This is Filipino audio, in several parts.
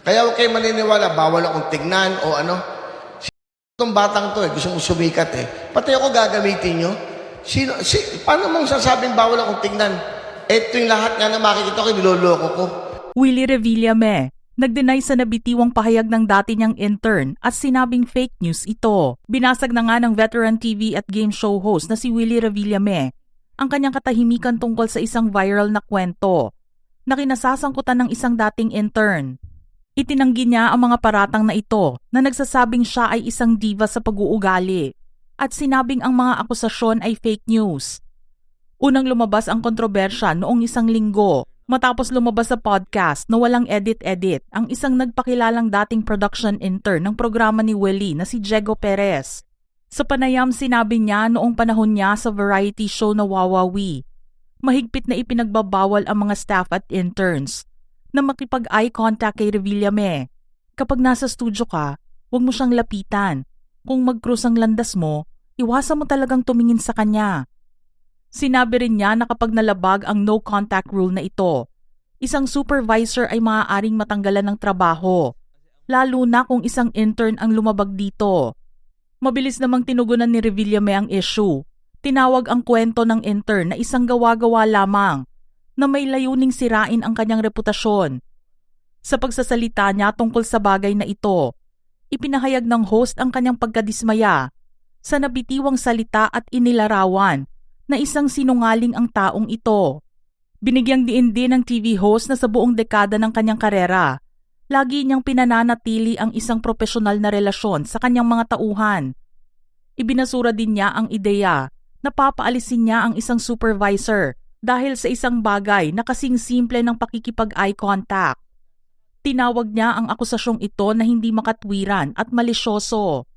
Kaya huwag kayo maniniwala, bawal akong tignan o ano. Itong batang to gusto mong sumikat Pati ako gagamitin nyo. Paano mong sasabing bawal akong tignan? Ito yung lahat nga na makikita ko, niloloko ko. Willie Revillame, nag-deny sa nabitiwang pahayag ng dati niyang intern at sinabing fake news ito. Binasag na nga ng veteran TV at game show host na si Willie Revillame ang kanyang katahimikan tungkol sa isang viral na kwento na kinasasangkutan ng isang dating intern. Itinanggi niya ang mga paratang na ito na nagsasabing siya ay isang diva sa pag-uugali at sinabing ang mga akusasyon ay fake news. Unang lumabas ang kontrobersya noong isang linggo matapos lumabas sa podcast na walang edit-edit ang isang nagpakilalang dating production intern ng programa ni Willie na si Diego Perez. Sa panayam sinabi niya noong panahon niya sa variety show na Wawawi, mahigpit na ipinagbabawal ang mga staff at interns na makipag-eye contact kay Revillame. Kapag nasa studio ka, huwag mo siyang lapitan. Kung mag-cruise ang landas mo, iwasan mo talagang tumingin sa kanya. Sinabi rin niya na kapag nalabag ang no contact rule na ito, isang supervisor ay maaaring matanggalan ng trabaho, lalo na kung isang intern ang lumabag dito. Mabilis namang tinugunan ni Revillame ang issue. Tinawag ang kwento ng intern na isang gawa-gawa lamang na may layuning sirain ang kanyang reputasyon. Sa pagsasalita niya tungkol sa bagay na ito, ipinahayag ng host ang kanyang pagkadismaya sa nabitiwang salita at inilarawan na isang sinungaling ang taong ito. Binigyang diin din ng TV host na sa buong dekada ng kanyang karera, lagi niyang pinananatili ang isang profesional na relasyon sa kanyang mga tauhan. Ibinasura din niya ang ideya na papaalisin niya ang isang supervisor dahil sa isang bagay na kasing simple ng pakikipag-eye contact. Tinawag niya ang akusasyong ito na hindi makatwiran at malisyoso.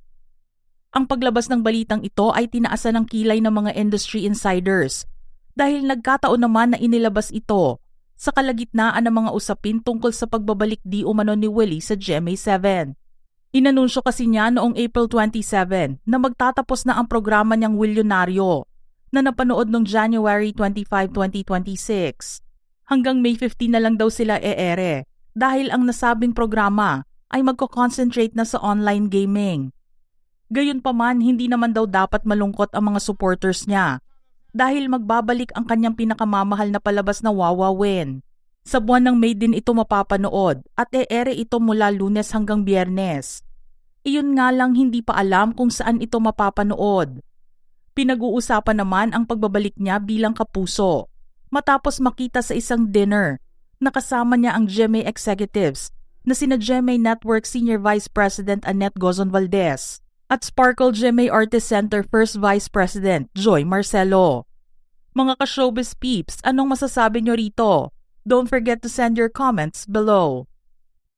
Ang paglabas ng balitang ito ay tinaasan ng kilay ng mga industry insiders dahil nagkataon naman na inilabas ito sa kalagitnaan ng mga usapin tungkol sa pagbabalik di umano ni Willie sa GMA7. Inanunsyo kasi niya noong April 27 na magtatapos na ang programa niyang Willionario na napanood noong January 25, 2026. Hanggang May 15 na lang daw sila e-ere dahil ang nasabing programa ay magko-concentrate na sa online gaming. Gayunpaman, hindi naman daw dapat malungkot ang mga supporters niya dahil magbabalik ang kanyang pinakamamahal na palabas na Wawawin. Sa buwan ng May din ito mapapanood at e-ere ito mula Lunes hanggang Biyernes. Iyon nga lang hindi pa alam kung saan ito mapapanood. Pinag-uusapan naman ang pagbabalik niya bilang kapuso matapos makita sa isang dinner na kasama niya ang GMA executives na sina GMA Network Senior Vice President Annette Gozon Valdez at Sparkle GMA Artist Center First Vice President Joy Marcelo. Mga ka-showbiz peeps, anong masasabi nyo rito? Don't forget to send your comments below.